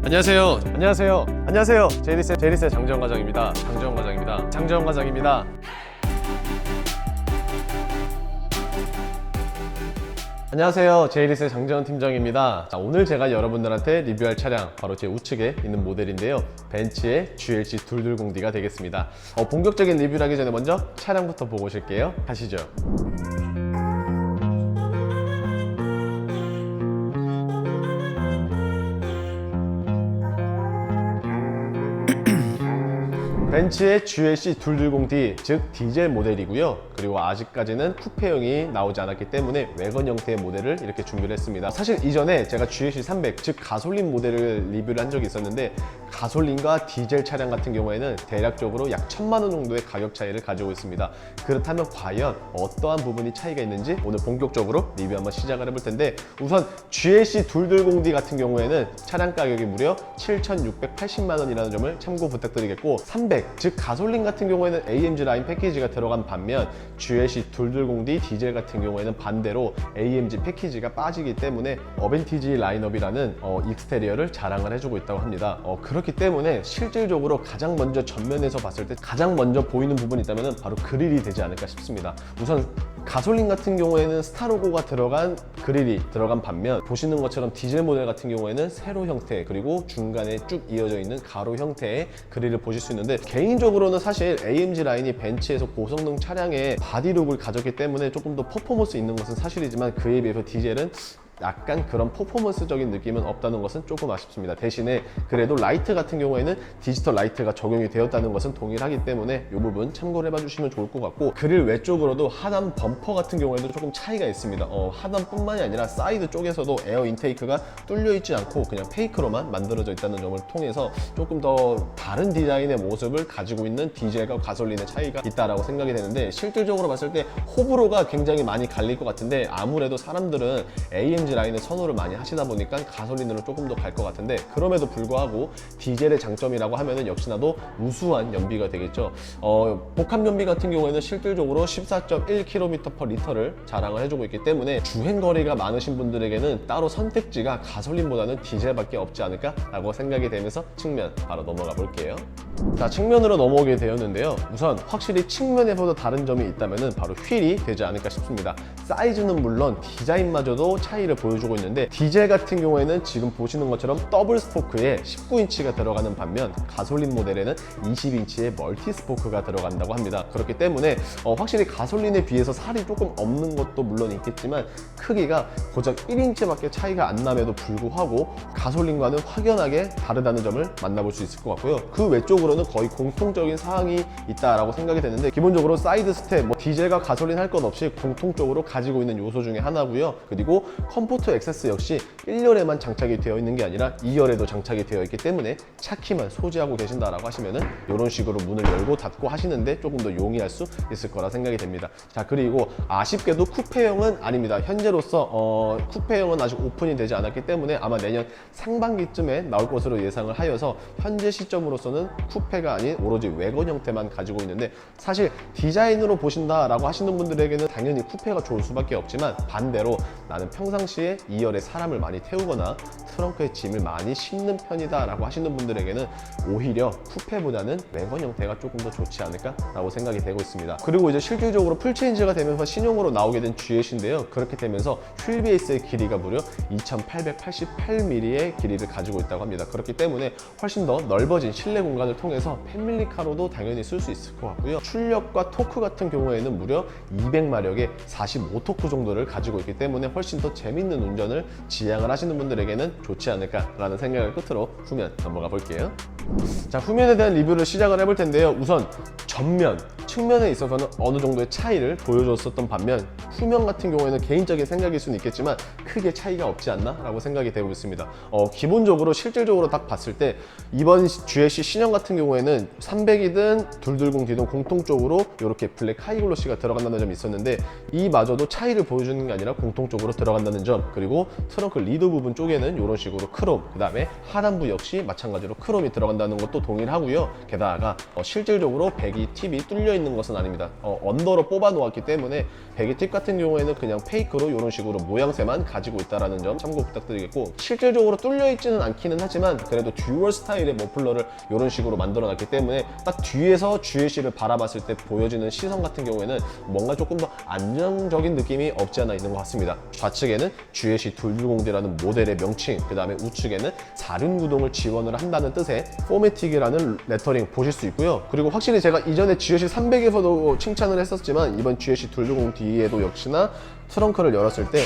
안녕하세요. 제이리스의 장재원 과장입니다. 장재원 과장입니다. 안녕하세요. 제이리스의 장재원 팀장입니다. 자, 오늘 제가 여러분들한테 리뷰할 차량 바로 제 우측에 있는 모델인데요. 벤츠의 GLC 220D가 되겠습니다. 본격적인 리뷰를 하기 전에 먼저 차량부터 보고 오실게요. 가시죠. 벤츠의 GLC 220D, 즉 디젤 모델이고요. 그리고 아직까지는 쿠페형이 나오지 않았기 때문에 외건 형태의 모델을 이렇게 준비를 했습니다. 사실 이전에 제가 GLC 300, 즉 가솔린 모델을 리뷰를 한 적이 있었는데 가솔린과 디젤 차량 같은 경우에는 대략적으로 약 1000만 원 정도의 가격 차이를 가지고 있습니다. 그렇다면 과연 어떠한 부분이 차이가 있는지 오늘 본격적으로 리뷰 한번 시작을 해볼 텐데, 우선 GLC 220D 같은 경우에는 차량 가격이 무려 7,680만 원이라는 점을 참고 부탁드리겠고, 300, 즉 가솔린 같은 경우에는 AMG 라인 패키지가 들어간 반면 GLC 220D 디젤 같은 경우에는 반대로 AMG 패키지가 빠지기 때문에 어벤티지 라인업이라는 익스테리어를 자랑을 해주고 있다고 합니다. 그렇기 때문에 실질적으로 가장 먼저 전면에서 봤을 때 가장 먼저 보이는 부분이 있다면 바로 그릴이 되지 않을까 싶습니다. 우선 가솔린 같은 경우에는 스타로고가 들어간 그릴이 들어간 반면, 보시는 것처럼 디젤 모델 같은 경우에는 세로 형태, 그리고 중간에 쭉 이어져 있는 가로 형태의 그릴을 보실 수 있는데, 개인적으로는 사실 AMG 라인이 벤츠에서 고성능 차량의 바디룩을 가졌기 때문에 조금 더 퍼포먼스 있는 것은 사실이지만, 그에 비해서 디젤은 약간 그런 퍼포먼스적인 느낌은 없다는 것은 조금 아쉽습니다. 대신에 그래도 라이트 같은 경우에는 디지털 라이트가 적용이 되었다는 것은 동일하기 때문에 이 부분 참고를 해봐 주시면 좋을 것 같고, 그릴 외쪽으로도 하단 범퍼 같은 경우에도 조금 차이가 있습니다. 하단뿐만이 아니라 사이드 쪽에서도 에어 인테이크가 뚫려 있지 않고 그냥 페이크로만 만들어져 있다는 점을 통해서 조금 더 다른 디자인의 모습을 가지고 있는 디젤과 가솔린의 차이가 있다라고 생각이 되는데, 실질적으로 봤을 때 호불호가 굉장히 많이 갈릴 것 같은데, 아무래도 사람들은 AMG 라인의 선호를 많이 하시다 보니까 가솔린으로 조금 더 갈 것 같은데, 그럼에도 불구하고 디젤의 장점이라고 하면은 역시나도 우수한 연비가 되겠죠. 복합 연비 같은 경우에는 실질적으로 14.1km/L를 자랑을 해주고 있기 때문에 주행 거리가 많으신 분들에게는 따로 선택지가 가솔린보다는 디젤밖에 없지 않을까 라고 생각이 되면서 측면 바로 넘어가 볼게요. 자, 측면으로 넘어오게 되었는데요. 우선 확실히 측면에서도 다른 점이 있다면 바로 휠이 되지 않을까 싶습니다. 사이즈는 물론 디자인마저도 차이를 보여주고 있는데, 디젤 같은 경우에는 지금 보시는 것처럼 더블 스포크에 19인치가 들어가는 반면 가솔린 모델에는 20인치의 멀티 스포크가 들어간다고 합니다. 그렇기 때문에 확실히 가솔린에 비해서 살이 조금 없는 것도 물론 있겠지만 크기가 고작 1인치밖에 차이가 안 남에도 불구하고 가솔린과는 확연하게 다르다는 점을 만나볼 수 있을 것 같고요. 그 외쪽으로는 거의 공통적인 사항이 있다라고 생각이 되는데, 기본적으로 사이드 스텝, 디젤과 가솔린 할 것 없이 공통적으로 가지고 있는 요소 중에 하나고요. 그리고 컴포트 액세스 역시 1열에만 장착이 되어 있는 게 아니라 2열에도 장착이 되어 있기 때문에 차키만 소지하고 계신다라고 하시면은 이런 식으로 문을 열고 닫고 하시는데 조금 더 용이할 수 있을 거라 생각이 됩니다. 자, 그리고 아쉽게도 쿠페형은 아닙니다. 현재로서 쿠페형은 아직 오픈이 되지 않았기 때문에 아마 내년 상반기쯤에 나올 것으로 예상을 하여서 현재 시점으로서는 쿠페가 아닌 오로지 외건 형태만 가지고 있는데, 사실 디자인으로 보신다라고 하시는 분들에게는 당연히 쿠페가 좋을 수밖에 없지만, 반대로 나는 평상시에 2열에 사람을 많이 태우거나 트렁크에 짐을 많이 싣는 편이다 라고 하시는 분들에게는 오히려 쿠페보다는 외건 형태가 조금 더 좋지 않을까 라고 생각이 되고 있습니다. 그리고 이제 실질적으로 풀체인지가 되면서 신형으로 나오게 된 GLC인데요. 그렇게 되면서 휠 베이스의 길이가 무려 2888mm의 길이를 가지고 있다고 합니다. 그렇기 때문에 훨씬 더 넓어진 실내 공간을 통해서 패밀리카로도 당연히 쓸 수 있을 것 같고요. 출력과 토크 같은 경우에는 무려 200마력의 45토크 정도를 가지고 있기 때문에 훨씬 더 재밌는 운전을 지향을 하시는 분들에게는 좋지 않을까라는 생각을 끝으로 후면 넘어가 볼게요. 자, 후면에 대한 리뷰를 시작을 해볼 텐데요. 우선 전면, 측면에 있어서는 어느 정도의 차이를 보여줬었던 반면, 후면 같은 경우에는 개인적인 생각일 수는 있겠지만 크게 차이가 없지 않나 라고 생각이 되고 있습니다. 기본적으로 실질적으로 딱 봤을 때 이번 GLC 신형 같은 경우에는 300이든 220D든 공통적으로 이렇게 블랙 하이글로시가 들어간다는 점이 있었는데, 이마저도 차이를 보여주는 게 아니라 공통적으로 들어간다는 점, 그리고 트렁크 리드 부분 쪽에는 이런 식으로 크롬, 그 다음에 하단부 역시 마찬가지로 크롬이 들어간다는 들어간다는 것도 동일하고요. 게다가 실질적으로 배기 팁이 뚫려 있는 것은 아닙니다. 언더로 뽑아 놓았기 때문에 배기 팁 같은 경우에는 그냥 페이크로 이런 식으로 모양새만 가지고 있다는 점 참고 부탁드리겠고, 실질적으로 뚫려 있지는 않기는 하지만 그래도 듀얼 스타일의 머플러를 이런 식으로 만들어 놨기 때문에 딱 뒤에서 GLC를 바라봤을 때 보여지는 시선 같은 경우에는 뭔가 조금 더 안정적인 느낌이 없지 않아 있는 것 같습니다. 좌측에는 GLC 210D라는 모델의 명칭, 그 다음에 우측에는 4륜 구동을 지원을 한다는 뜻의 포매틱이라는 레터링 보실 수 있고요. 그리고 확실히 제가 이전에 GLC 300에서도 칭찬을 했었지만 이번 GLC 210D에도 역시나 트렁크를 열었을 때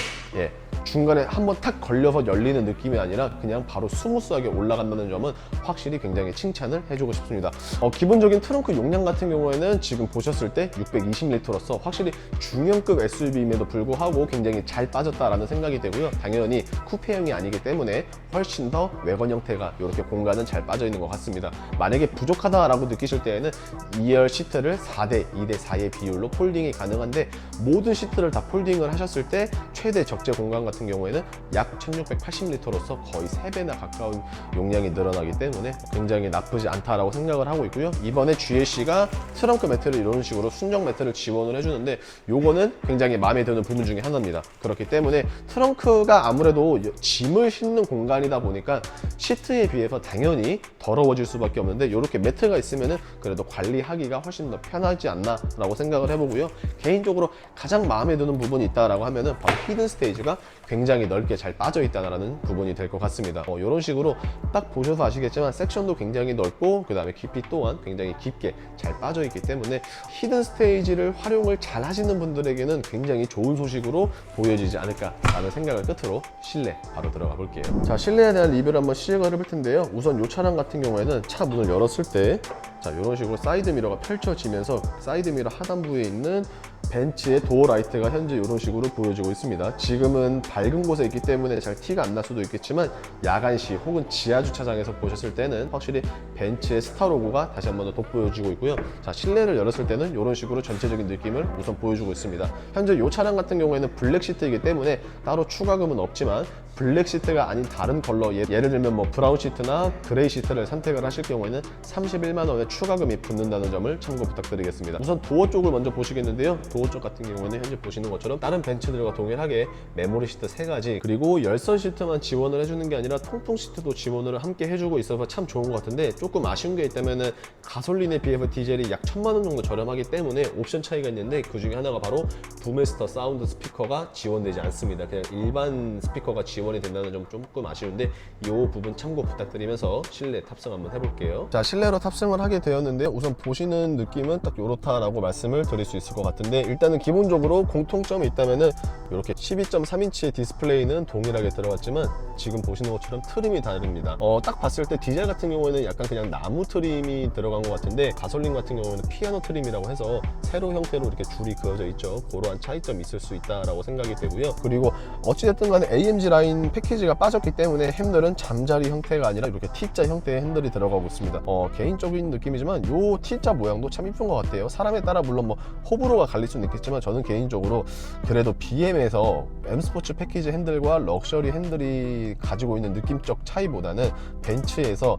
중간에 한번 탁 걸려서 열리는 느낌이 아니라 그냥 바로 스무스하게 올라간다는 점은 확실히 굉장히 칭찬을 해주고 싶습니다. 기본적인 트렁크 용량 같은 경우에는 지금 보셨을 때 620리터로서 확실히 중형급 SUV임에도 불구하고 굉장히 잘 빠졌다라는 생각이 되고요. 당연히 쿠페형이 아니기 때문에 훨씬 더 외관 형태가 이렇게 공간은 잘 빠져 있는 것 같습니다. 만약에 부족하다라고 느끼실 때에는 2열 시트를 4대 2대 4의 비율로 폴딩이 가능한데, 모든 시트를 다 폴딩을 하셨을 때 최대 적재 공간 같은 경우에는 약 1680리터로서 거의 3배나 가까운 용량이 늘어나기 때문에 굉장히 나쁘지 않다라고 생각을 하고 있고요. 이번에 GLC가 트렁크 매트를 이런 식으로 순정 매트를 지원을 해주는데 요거는 굉장히 마음에 드는 부분 중에 하나입니다. 그렇기 때문에 트렁크가 아무래도 짐을 싣는 공간이다 보니까 시트에 비해서 당연히 더러워질 수밖에 없는데, 이렇게 매트가 있으면은 그래도 관리하기가 훨씬 더 편하지 않나 라고 생각을 해보고요. 개인적으로 가장 마음에 드는 부분이 있다라고 하면은 바로 히든 스테이지가 굉장히 넓게 잘 빠져 있다는 부분이 될 것 같습니다. 이런 식으로 딱 보셔서 아시겠지만 섹션도 굉장히 넓고 그 다음에 깊이 또한 굉장히 깊게 잘 빠져 있기 때문에 히든 스테이지를 활용을 잘 하시는 분들에게는 굉장히 좋은 소식으로 보여지지 않을까 라는 생각을 끝으로 실내 바로 들어가 볼게요. 자, 실내에 대한 리뷰를 한번 시작을 해볼 텐데요. 우선 이 차량 같은 경우에는 차 문을 열었을 때 이런 식으로 사이드 미러가 펼쳐지면서 사이드 미러 하단부에 있는 벤츠의 도어 라이트가 현재 이런 식으로 보여지고 있습니다. 지금은 밝은 곳에 있기 때문에 잘 티가 안 날 수도 있겠지만 야간 시 혹은 지하 주차장에서 보셨을 때는 확실히 벤츠의 스타 로고가 다시 한번 더 돋보여지고 있고요. 자, 실내를 열었을 때는 이런 식으로 전체적인 느낌을 우선 보여주고 있습니다. 현재 이 차량 같은 경우에는 블랙 시트이기 때문에 따로 추가금은 없지만, 블랙 시트가 아닌 다른 컬러, 예를 들면 뭐 브라운 시트나 그레이 시트를 선택을 하실 경우에는 31만 원의 추가금이 붙는다는 점을 참고 부탁드리겠습니다. 우선 도어 쪽을 먼저 보시겠는데요. 도어 쪽 같은 경우에는 현재 보시는 것처럼 다른 벤츠들과 동일하게 메모리 시트 3가지, 그리고 열선 시트만 지원을 해주는 게 아니라 통풍 시트도 지원을 함께 해주고 있어서 참 좋은 것 같은데, 조금 아쉬운 게 있다면은 가솔린에 비해서 디젤이 약 1000만 원 정도 저렴하기 때문에 옵션 차이가 있는데, 그 중에 하나가 바로 부메스터 사운드 스피커가 지원되지 않습니다. 그냥 일반 스피커가 지원이 된다는 점 조금 아쉬운데, 이 부분 참고 부탁드리면서 실내 탑승 한번 해볼게요. 자, 실내로 탑승을 하게 되었는데 우선 보시는 느낌은 딱 요렇다라고 말씀을 드릴 수 있을 것 같은데, 일단은 기본적으로 공통점이 있다면은 이렇게 12.3인치의 디스플레이는 동일하게 들어갔지만 지금 보시는 것처럼 트림이 다릅니다. 딱 봤을 때 디젤 같은 경우에는 약간 그냥 나무 트림이 들어간 것 같은데, 가솔린 같은 경우에는 피아노 트림이라고 해서 세로 형태로 이렇게 줄이 그어져 있죠. 그러한 차이점이 있을 수 있다라고 생각이 되고요. 그리고 어찌됐든 간에 AMG 라인 패키지가 빠졌기 때문에 핸들은 잠자리 형태가 아니라 이렇게 T자 형태의 핸들이 들어가고 있습니다. 개인적인 느낌이지만 이 T자 모양도 참 이쁜 것 같아요. 사람에 따라 물론 뭐 호불호가 갈릴 수는 있겠지만, 저는 개인적으로 그래도 BM에서 M 스포츠 패키지 핸들과 럭셔리 핸들이 가지고 있는 느낌적 차이보다는 벤츠에서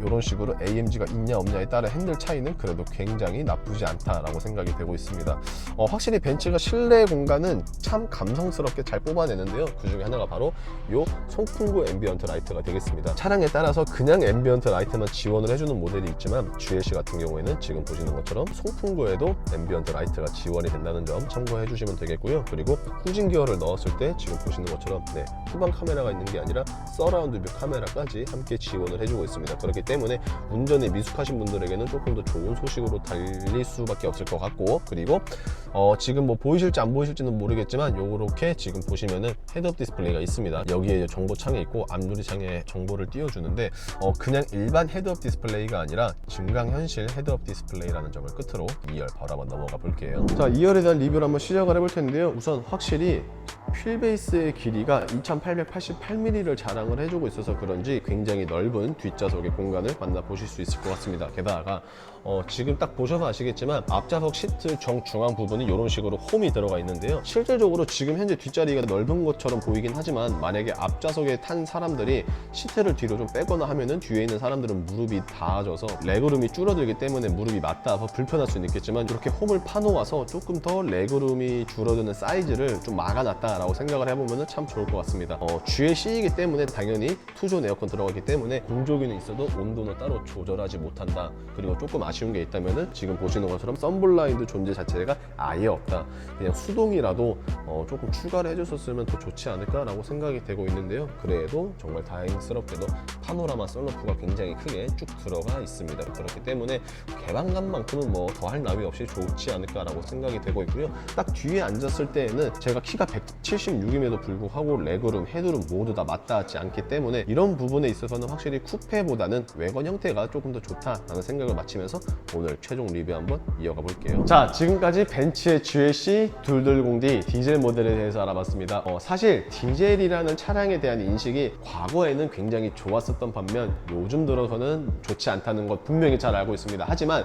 이런 식으로 AMG가 있냐 없냐에 따라 핸들 차이는 그래도 굉장히 나쁘지 않다라고 생각이 되고 있습니다. 확실히 벤츠가 실내 공간은 참 감성스럽게 잘 뽑아내는데요. 그 중에 하나가 바로 이 송풍구 앰비언트 라이트가 되겠습니다. 차량에 따라서 그냥 앰비언트 라이트만 지원을 해주는 모델이 있지만, GLC 같은 경우에는 지금 보시는 것처럼 송풍구에도 앰비언트 라이트가 지원이 된다는 점 참고해 주시면 되겠고요. 그리고 후진 기어를 넣었을 때 지금 보시는 것처럼 후방 카메라가 있는 게 아니라 서라운드 뷰 카메라까지 함께 지원을 해주고 있습니다. 그렇기 때문에 운전에 미숙하신 분들에게는 조금 더 좋은 소식으로 달릴 수밖에 없을 것 같고, 그리고 지금 뭐 보이실지 안 보이실지는 모르겠지만 요렇게 지금 보시면은 헤드업 디스플레이가 있습니다. 여기에 정보창이 있고 앞유리창에 정보를 띄워주는데, 그냥 일반 헤드업 디스플레이가 아니라 증강현실 헤드업 디스플레이라는 점을 끝으로 2열 바로 한번 넘어가 볼게요. 자, 2열에 대한 리뷰를 한번 시작을 해볼 텐데요. 우선 확실히 휠베이스의 길이가 2888mm를 자랑을 해주고 있어서 그런지 굉장히 넓은 뒷좌석의 공간을 만나보실 수 있을 것 같습니다. 게다가 지금 딱 보셔서 아시겠지만 앞좌석 시트 정중앙 부분이 이런 식으로 홈이 들어가 있는데요. 실질적으로 지금 현재 뒷자리가 넓은 것처럼 보이긴 하지만 만약에 앞좌석에 탄 사람들이 시트를 뒤로 좀 빼거나 하면은 뒤에 있는 사람들은 무릎이 닿아져서 레그룸이 줄어들기 때문에 무릎이 맞닿아서 불편할 수는 있겠지만 이렇게 홈을 파놓아서 조금 더 레그룸이 줄어드는 사이즈를 좀 막아놨다라고 생각을 해보면 참 좋을 것 같습니다. GLC이기 때문에 당연히 투존 에어컨 들어가기 때문에 공조기는 있어도 온도는 따로 조절하지 못한다. 그리고 조금 아쉬운 게 있다면은 지금 보시는 것처럼 썬블라인드 존재 자체가 아예 없다. 그냥 수동이라도 조금 추가를 해줬었으면 더 좋지 않을까라고 생각이 되고 있는데요. 그래도 정말 다행스럽게도 파노라마 썬루프가 굉장히 크게 쭉 들어가 있습니다. 그렇기 때문에 개방감만큼은 뭐 더할 나위 없이 좋지 않을까라고 생각이 되고 있고요. 딱 뒤에 앉았을 때에는 제가 키가 176임에도 불구하고 레그룸, 헤드룸 모두 다 맞닿지 않기 때문에 이런 부분에 있어서는 확실히 쿠페보다는 외관 형태가 조금 더 좋다라는 생각을 마치면서 오늘 최종 리뷰 한번 이어가 볼게요. 자, 지금까지 벤츠의 GLC 220D 디젤 모델에 대해서 알아봤습니다. 사실 디젤이라는 차량에 대한 인식이 과거에는 굉장히 좋았었던 반면 요즘 들어서는 좋지 않다는 것 분명히 잘 알고 있습니다. 하지만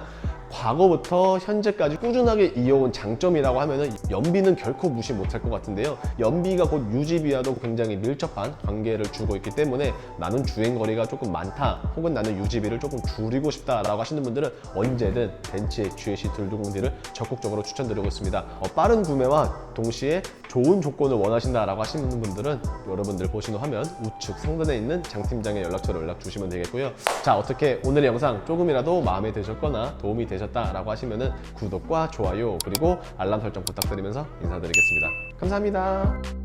과거부터 현재까지 꾸준하게 이어온 장점이라고 하면은 연비는 결코 무시 못할 것 같은데요. 연비가 곧 유지비와도 굉장히 밀접한 관계를 주고 있기 때문에 나는 주행거리가 조금 많다 혹은 나는 유지비를 조금 줄이고 싶다라고 하시는 분들은 언제든 벤츠의 GLC 220D를 적극적으로 추천드리고 있습니다. 빠른 구매와 동시에 좋은 조건을 원하신다라고 하시는 분들은 여러분들 보시는 화면 우측 상단에 있는 장 팀장의 연락처로 연락 주시면 되겠고요. 자, 어떻게 오늘의 영상 조금이라도 마음에 드셨거나 도움이 되셨다라고 하시면은 구독과 좋아요 그리고 알람 설정 부탁드리면서 인사드리겠습니다. 감사합니다.